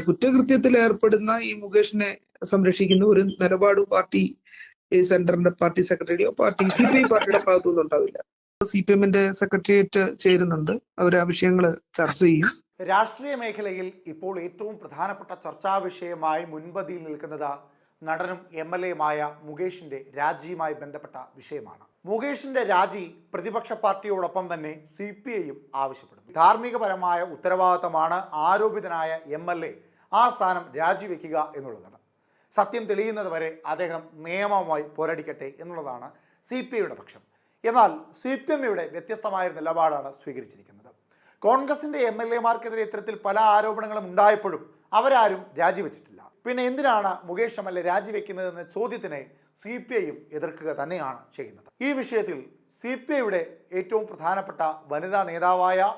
കുറ്റകൃത്യത്തിൽ ഏർപ്പെടുന്ന ഈ മുകേഷിനെ സംരക്ഷിക്കുന്ന ഒരു നിലപാട് പാർട്ടി സെന്ററിന്റെ പാർട്ടി സെക്രട്ടറിയോ പാർട്ടി CPI പാർട്ടിയുടെ ഭാഗത്തുനിന്നും ഉണ്ടാവില്ല. CPM-ന്റെ സെക്രട്ടേറിയറ്റ് ചേരുന്നുണ്ട്, അവർ ആ വിഷയങ്ങൾ ചർച്ച ചെയ്യും. രാഷ്ട്രീയ മേഖലയിൽ ഇപ്പോൾ ഏറ്റവും പ്രധാനപ്പെട്ട ചർച്ചാ വിഷയമായി മുൻപന്തിയിൽ നിൽക്കുന്നത് നടനും MLA-യുമായ മുകേഷിന്റെ രാജിയുമായി ബന്ധപ്പെട്ട വിഷയമാണ്. മുകേഷിന്റെ രാജി പ്രതിപക്ഷ പാർട്ടിയോടൊപ്പം തന്നെ CPI-യും ആവശ്യപ്പെടുന്നു. ധാർമ്മികപരമായ ഉത്തരവാദിത്തമാണ് ആരോപിതനായ MLA ആ സ്ഥാനം രാജിവെക്കുക എന്നുള്ളതാണ്. സത്യം തെളിയുന്നത് വരെ അദ്ദേഹം നിയമവുമായി പോരടിക്കട്ടെ എന്നുള്ളതാണ് CPI-യുടെ പക്ഷം. എന്നാൽ CPM-യുടെ വ്യത്യസ്തമായ നിലപാടാണ് സ്വീകരിച്ചിരിക്കുന്നത്. കോൺഗ്രസിന്റെ MLA-മാർക്കെതിരെ ഇത്തരത്തിൽ പല ആരോപണങ്ങളും ഉണ്ടായപ്പോഴും അവരാരും രാജിവെച്ചിട്ടില്ല. പിന്നെ എന്തിനാണ് മുകേഷ് MLA രാജിവെക്കുന്നതെന്ന ചോദ്യത്തിനെ CPI-യും എതിർക്കുക തന്നെയാണ് ചെയ്യുന്നത്. ഈ വിഷയത്തിൽ CPI-യുടെ ഏറ്റവും പ്രധാനപ്പെട്ട വനിതാ നേതാവായ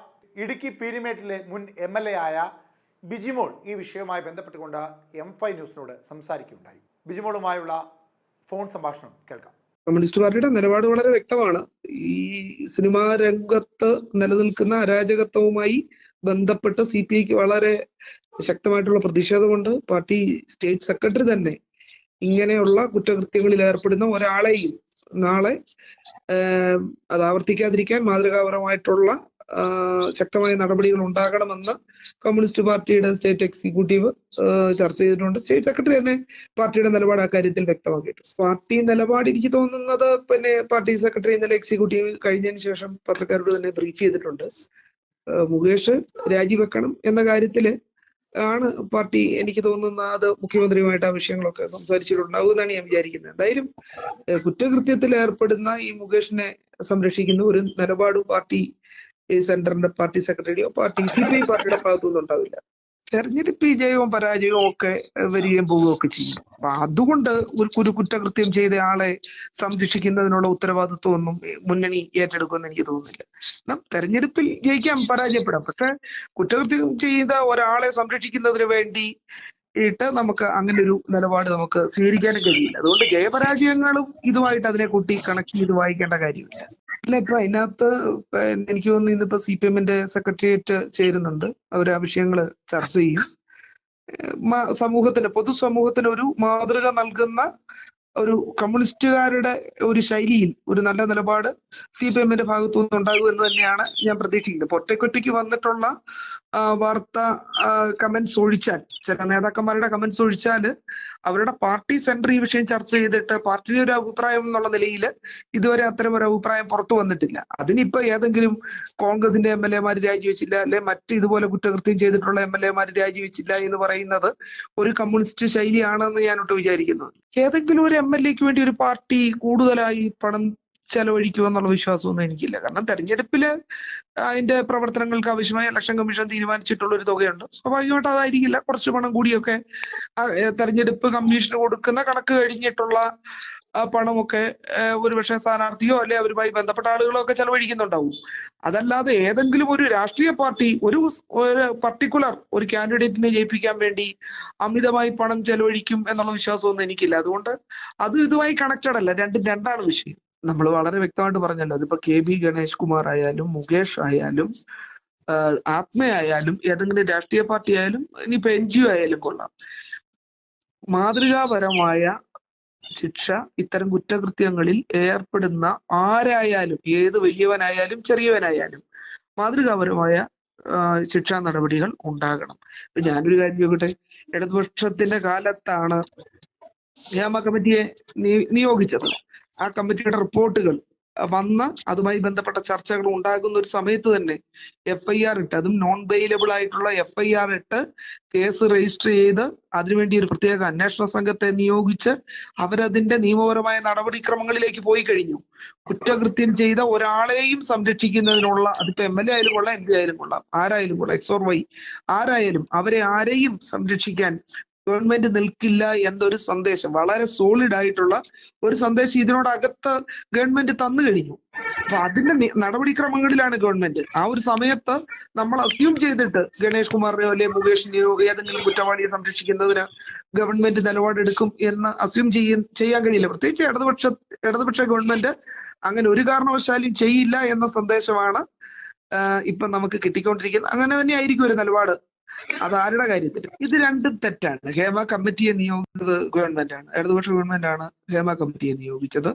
ഇടുക്കി പീരിമേട്ടിലെ മുൻ MLA ആയ ബിജിമോൾ ഈ വിഷയവുമായി ബന്ധപ്പെട്ടുകൊണ്ട് M5 ന്യൂസിനോട് സംസാരിക്കുകയുണ്ടായി. ബിജിമോളുമായുള്ള ഫോൺ സംഭാഷണം കേൾക്കാം. കമ്മ്യൂണിസ്റ്റ് പാർട്ടിയുടെ നിലപാട് വളരെ വ്യക്തമാണ്. ഈ സിനിമാ രംഗത്ത് നിലനിൽക്കുന്ന അരാജകത്വവുമായി ബന്ധപ്പെട്ട് CPI-ക്ക് വളരെ ശക്തമായിട്ടുള്ള പ്രതിഷേധമുണ്ട്. പാർട്ടി സ്റ്റേറ്റ് സെക്രട്ടറി തന്നെ ഇങ്ങനെയുള്ള കുറ്റകൃത്യങ്ങളിൽ ഏർപ്പെടുന്ന ഒരാളെയും നാളെ അത് ആവർത്തിക്കാതിരിക്കാൻ മാതൃകാപരമായിട്ടുള്ള ശക്തമായ നടപടികൾ ഉണ്ടാകണമെന്ന് കമ്മ്യൂണിസ്റ്റ് പാർട്ടിയുടെ സ്റ്റേറ്റ് എക്സിക്യൂട്ടീവ് ചർച്ച ചെയ്തിട്ടുണ്ട്. സ്റ്റേറ്റ് സെക്രട്ടറി തന്നെ പാർട്ടിയുടെ നിലപാട് അക്കാര്യത്തിൽ വ്യക്തമാക്കിയിട്ടുണ്ട്. പാർട്ടി നിലപാട് എനിക്ക് തോന്നുന്നത് പിന്നെ പാർട്ടി സെക്രട്ടറി ഇന്നലെ എക്സിക്യൂട്ടീവ് കഴിഞ്ഞതിന് ശേഷം പത്രക്കാരോട് തന്നെ ബ്രീഫ് ചെയ്തിട്ടുണ്ട്. മുകേഷ് രാജിവെക്കണം എന്ന കാര്യത്തില് ആണ് പാർട്ടി എനിക്ക് തോന്നുന്ന അത് മുഖ്യമന്ത്രിയുമായിട്ട് ആ വിഷയങ്ങളൊക്കെ സംസാരിച്ചിട്ടുണ്ടാവും എന്നാണ് ഞാൻ വിചാരിക്കുന്നത്. എന്തായാലും കുറ്റകൃത്യത്തിൽ ഏർപ്പെടുന്ന ഈ മുകേഷിനെ സംരക്ഷിക്കുന്ന ഒരു നിലപാട് പാർട്ടി സെന്ററിന്റെ പാർട്ടി സെക്രട്ടറിയോ പാർട്ടി CPI പാർട്ടിയുടെ ഭാഗത്തുനിന്നും ഉണ്ടാവില്ല. തെരഞ്ഞെടുപ്പ് വിജയവും പരാജയവും ഒക്കെ വരികയും പോവുകയും ഒക്കെ ചെയ്യും. അപ്പൊ അതുകൊണ്ട് ഒരു കുറ്റകൃത്യം ചെയ്ത ആളെ സംരക്ഷിക്കുന്നതിനുള്ള ഉത്തരവാദിത്വമൊന്നും മുന്നണി ഏറ്റെടുക്കുമെന്ന് എനിക്ക് തോന്നുന്നില്ല. കാരണം തെരഞ്ഞെടുപ്പിൽ ജയിക്കാം, പരാജയപ്പെടാം, പക്ഷെ കുറ്റകൃത്യം ചെയ്ത ഒരാളെ സംരക്ഷിക്കുന്നതിന് വേണ്ടി നമുക്ക് അങ്ങനെ ഒരു നിലപാട് നമുക്ക് സ്വീകരിക്കാനും കഴിയില്ല. അതുകൊണ്ട് ജയപരാജയങ്ങളും ഇതുമായിട്ട് അതിനെ കൂട്ടി കണക്ട് ചെയ്ത് വായിക്കേണ്ട കാര്യമില്ല. അല്ല, ഇപ്പൊ അതിനകത്ത് എനിക്ക് തോന്നുന്നു ഇന്നിപ്പോ CPM-ന്റെ സെക്രട്ടേറിയറ്റ് ചേരുന്നുണ്ട്, അവർ ആ വിഷയങ്ങൾ ചർച്ച ചെയ്യും. പൊതുസമൂഹത്തിന് ഒരു മാതൃക നൽകുന്ന ഒരു കമ്മ്യൂണിസ്റ്റുകാരുടെ ഒരു ശൈലിയിൽ ഒരു നല്ല നിലപാട് CPM-ന്റെ ഭാഗത്തുനിന്ന് ഉണ്ടാകും എന്ന് തന്നെയാണ് ഞാൻ പ്രതീക്ഷിക്കുന്നത്. ഒറ്റയ്ക്കൊറ്റയ്ക്ക് വന്നിട്ടുള്ള വാർത്ത കമന്റ്സ് ഒഴിച്ചാൽ, ചില നേതാക്കന്മാരുടെ കമന്റ്സ് ഒഴിച്ചാല് അവരുടെ പാർട്ടി സെന്റർ ഈ വിഷയം ചർച്ച ചെയ്തിട്ട് പാർട്ടിയുടെ ഒരു അഭിപ്രായം എന്നുള്ള നിലയിൽ ഇതുവരെ അത്തരം ഒരു അഭിപ്രായം പുറത്തു വന്നിട്ടില്ല. അതിനിപ്പോ ഏതെങ്കിലും കോൺഗ്രസിന്റെ MLA-മാര് രാജിവെച്ചില്ല, അല്ലെ മറ്റ് ഇതുപോലെ കുറ്റകൃത്യം ചെയ്തിട്ടുള്ള MLA-മാര് രാജിവെച്ചില്ല എന്ന് പറയുന്നത് ഒരു കമ്മ്യൂണിസ്റ്റ് ശൈലിയാണെന്ന് ഞാനൊട്ട് വിചാരിക്കുന്നു. ഏതെങ്കിലും ഒരു MLA-ക്ക് വേണ്ടി ഒരു പാർട്ടി കൂടുതലായി പണം ചെലവഴിക്കുമെന്നുള്ള വിശ്വാസമൊന്നും എനിക്കില്ല. കാരണം തെരഞ്ഞെടുപ്പില് അതിന്റെ പ്രവർത്തനങ്ങൾക്ക് ആവശ്യമായ ഇലക്ഷൻ കമ്മീഷൻ തീരുമാനിച്ചിട്ടുള്ള ഒരു തുകയുണ്ട്. സ്വാഭാവികമായിട്ട് അതായിരിക്കില്ല, കുറച്ച് പണം കൂടിയൊക്കെ തെരഞ്ഞെടുപ്പ് കമ്മീഷന് കൊടുക്കുന്ന കണക്ക് കഴിഞ്ഞിട്ടുള്ള പണമൊക്കെ ഒരുപക്ഷെ സ്ഥാനാർത്ഥിയോ അല്ലെ അവരുമായി ബന്ധപ്പെട്ട ആളുകളോ ഒക്കെ ചെലവഴിക്കുന്നുണ്ടാവും. അതല്ലാതെ ഏതെങ്കിലും ഒരു രാഷ്ട്രീയ പാർട്ടി ഒരു പർട്ടിക്കുലർ ഒരു കാൻഡിഡേറ്റിനെ ജയിപ്പിക്കാൻ വേണ്ടി അമിതമായി പണം ചെലവഴിക്കും എന്നുള്ള വിശ്വാസമൊന്നും എനിക്കില്ല. അതുകൊണ്ട് അത് ഇതുമായി കണക്റ്റഡ് അല്ല, രണ്ടാണ് വിഷയം. നമ്മൾ വളരെ വ്യക്തമായിട്ട് പറഞ്ഞല്ലോ, അതിപ്പോ KB ഗണേഷ് കുമാർ ആയാലും മുകേഷ് ആയാലും ആത്മയായാലും ഏതെങ്കിലും രാഷ്ട്രീയ പാർട്ടി ആയാലും ഇനിയിപ്പോ NGO ആയാലും കൊള്ളാം, മാതൃകാപരമായ ശിക്ഷ ഇത്തരം കുറ്റകൃത്യങ്ങളിൽ ഏർപ്പെടുന്ന ആരായാലും, ഏത് വലിയവനായാലും ചെറിയവനായാലും മാതൃകാപരമായ ശിക്ഷാ നടപടികൾ ഉണ്ടാകണം. ഇപ്പൊ ഞാനൊരു കാര്യം ചോദിക്കട്ടെ, ഇടതുപക്ഷത്തിന്റെ കാലത്താണ് നിയമ കമ്മിറ്റിയെ നിയോഗിച്ചത്. ആ കമ്മിറ്റിയുടെ റിപ്പോർട്ടുകൾ വന്ന് അതുമായി ബന്ധപ്പെട്ട ചർച്ചകൾ ഉണ്ടാകുന്ന ഒരു സമയത്ത് തന്നെ FIR ഇട്ട്, അതും നോൺ ബെയിലബിൾ ആയിട്ടുള്ള FIR ഇട്ട് കേസ് രജിസ്റ്റർ ചെയ്ത് അതിനുവേണ്ടി ഒരു പ്രത്യേക അന്വേഷണ സംഘത്തെ നിയോഗിച്ച് അവരതിന്റെ നിയമപരമായ നടപടിക്രമങ്ങളിലേക്ക് പോയി കഴിഞ്ഞു. കുറ്റകൃത്യം ചെയ്ത ഒരാളെയും സംരക്ഷിക്കുന്നതിനുള്ള, അതിപ്പോ MLA ആയാലും കൊള്ളാം, MP ആയാലും കൊള്ളാം, ആരായാലും കൊള്ളാം, X or Y ആരായാലും അവരെ ആരെയും സംരക്ഷിക്കാൻ ഗവൺമെന്റ് നിൽക്കില്ല എന്നൊരു സന്ദേശം, വളരെ സോളിഡ് ആയിട്ടുള്ള ഒരു സന്ദേശം ഇതിനോടകത്ത് ഗവൺമെന്റ് തന്നു കഴിഞ്ഞു. അപ്പൊ അതിന്റെ നടപടിക്രമങ്ങളിലാണ് ഗവൺമെന്റ്. ആ ഒരു സമയത്ത് നമ്മൾ അസ്യൂം ചെയ്തിട്ട് ഗണേഷ് കുമാറിനെയോ അല്ലെ മുകേഷിനെയോ ഏതെങ്കിലും കുറ്റവാളിയെ സംരക്ഷിക്കുന്നതിന് ഗവൺമെന്റ് നിലപാടെടുക്കും എന്ന് അസ്യൂം ചെയ്യാൻ കഴിയില്ല. പ്രത്യേകിച്ച് ഇടതുപക്ഷ ഗവൺമെന്റ് അങ്ങനെ ഒരു കാരണവശാലും ചെയ്യില്ല എന്ന സന്ദേശമാണ് ഇപ്പൊ നമുക്ക് കിട്ടിക്കൊണ്ടിരിക്കുന്നത്. അങ്ങനെ തന്നെ ആയിരിക്കും ഒരു നിലപാട് അത് ആരുടെ കാര്യത്തിലും. ഇത് രണ്ടും തെറ്റാണ്. ഹേമ കമ്മിറ്റിയെ നിയോഗിച്ചത് ഗവൺമെന്റാണ്, ഇടതുപക്ഷ ഗവൺമെന്റാണ് ഹേമ കമ്മിറ്റിയെ നിയോഗിച്ചത്.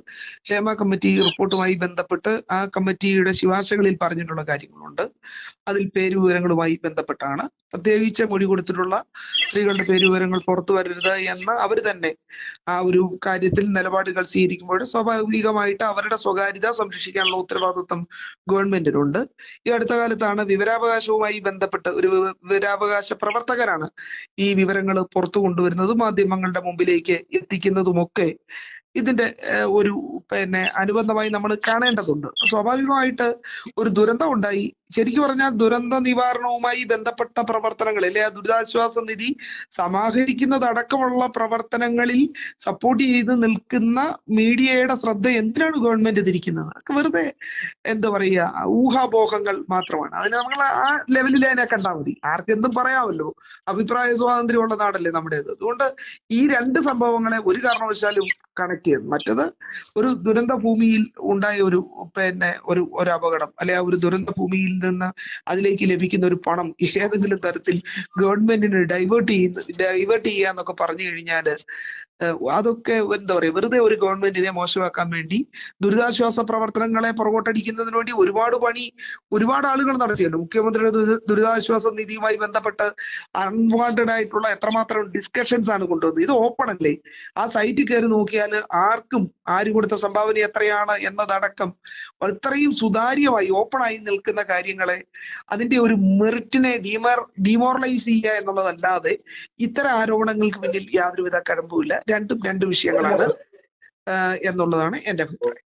ഹേമ കമ്മിറ്റി റിപ്പോർട്ടുമായി ബന്ധപ്പെട്ട് ആ കമ്മിറ്റിയുടെ ശുപാർശകളിൽ പറഞ്ഞിട്ടുള്ള കാര്യങ്ങളുണ്ട്. അതിൽ പേരുവിവരങ്ങളുമായി ബന്ധപ്പെട്ടാണ്, പ്രത്യേകിച്ച് മൊഴി കൊടുത്തിട്ടുള്ള സ്ത്രീകളുടെ പേരുവിവരങ്ങൾ പുറത്തു വരരുത് എന്ന് അവർ തന്നെ ആ ഒരു കാര്യത്തിൽ നിലപാടുകൾ സ്വീകരിക്കുമ്പോൾ സ്വാഭാവികമായിട്ട് അവരുടെ സ്വകാര്യത സംരക്ഷിക്കാനുള്ള ഉത്തരവാദിത്വം ഗവൺമെന്റിനുണ്ട്. ഈ അടുത്ത കാലത്താണ് വിവരാവകാശവുമായി ബന്ധപ്പെട്ട് ഒരു വിവരാവകാശ പ്രവർത്തകരാണ് ഈ വിവരങ്ങൾ പുറത്തു കൊണ്ടുവരുന്നതും മാധ്യമങ്ങളുടെ മുമ്പിലേക്ക് എത്തിക്കുന്നതുമൊക്കെ. ഇതിന്റെ ഒരു അനുബന്ധമായി നമ്മൾ കാണേണ്ടതുണ്ട്. സ്വാഭാവികമായിട്ട് ഒരു ദുരന്തം ഉണ്ടായി, ശരിക്കും പറഞ്ഞാൽ ദുരന്ത നിവാരണവുമായി ബന്ധപ്പെട്ട പ്രവർത്തനങ്ങൾ അല്ലെ ആ ദുരിതാശ്വാസ നിധി സമാഹരിക്കുന്നതടക്കമുള്ള പ്രവർത്തനങ്ങളിൽ സപ്പോർട്ട് ചെയ്ത് നിൽക്കുന്ന മീഡിയയുടെ ശ്രദ്ധ എന്തിനാണ് ഗവൺമെന്റ് തിരിക്കുന്നത്? വെറുതെ എന്താ പറയുക, ഊഹാപോഹങ്ങൾ മാത്രമാണ്. അതിന് നമ്മൾ ആ ലെവലിൽ അതിനെ കണ്ടാൽ മതി. ആർക്കെന്തും പറയാമല്ലോ, അഭിപ്രായ സ്വാതന്ത്ര്യമുള്ള നാടല്ലേ നമ്മുടേത്. അതുകൊണ്ട് ഈ രണ്ട് സംഭവങ്ങളെ ഒരു കാരണവശാലും കണക്ട് ചെയ്യുന്നത്. മറ്റത് ഒരു ദുരന്ത ഭൂമിയിൽ ഉണ്ടായ ഒരു ഒരു അപകടം അല്ലെ ഒരു ദുരന്ത ഭൂമിയിൽ നിന്ന് അതിലേക്ക് ലഭിക്കുന്ന ഒരു പണം ഏതെങ്കിലും തരത്തിൽ ഗവൺമെന്റിന് ഡൈവേർട്ട് ചെയ്യാന്നൊക്കെ പറഞ്ഞു കഴിഞ്ഞാല് അതൊക്കെ എന്താ പറയാ, വെറുതെ ഒരു ഗവൺമെന്റിനെ മോശമാക്കാൻ വേണ്ടി ദുരിതാശ്വാസ പ്രവർത്തനങ്ങളെ പുറകോട്ടടിക്കുന്നതിന് വേണ്ടി ഒരുപാട് ആളുകൾ നടത്തിയല്ലോ. മുഖ്യമന്ത്രിയുടെ ദുരിതാശ്വാസ നിധിയുമായി ബന്ധപ്പെട്ട് അൺവാണ്ടഡ് ആയിട്ടുള്ള എത്രമാത്രം ഡിസ്കഷൻസ് ആണ് കൊണ്ടുവന്നത്. ഇത് ഓപ്പൺ അല്ലേ? ആ സൈറ്റിൽ കയറി നോക്കിയാൽ ആർക്കും ആര് കൊടുത്ത സംഭാവന എത്രയാണ് എന്നതടക്കം അത്രയും സുതാര്യമായി ഓപ്പണായി നിൽക്കുന്ന കാര്യങ്ങളെ അതിന്റെ ഒരു മെറിറ്റിനെ ഡിമോറലൈസ് ചെയ്യുക എന്നുള്ളതല്ലാതെ ഇത്തരം ആരോപണങ്ങൾക്ക് പിന്നിൽ യാതൊരുവിധ കഴമ്പുമില്ല. രണ്ടും രണ്ട് വിഷയങ്ങളാണ് എന്നുള്ളതാണ് എന്റെ അഭിപ്രായം.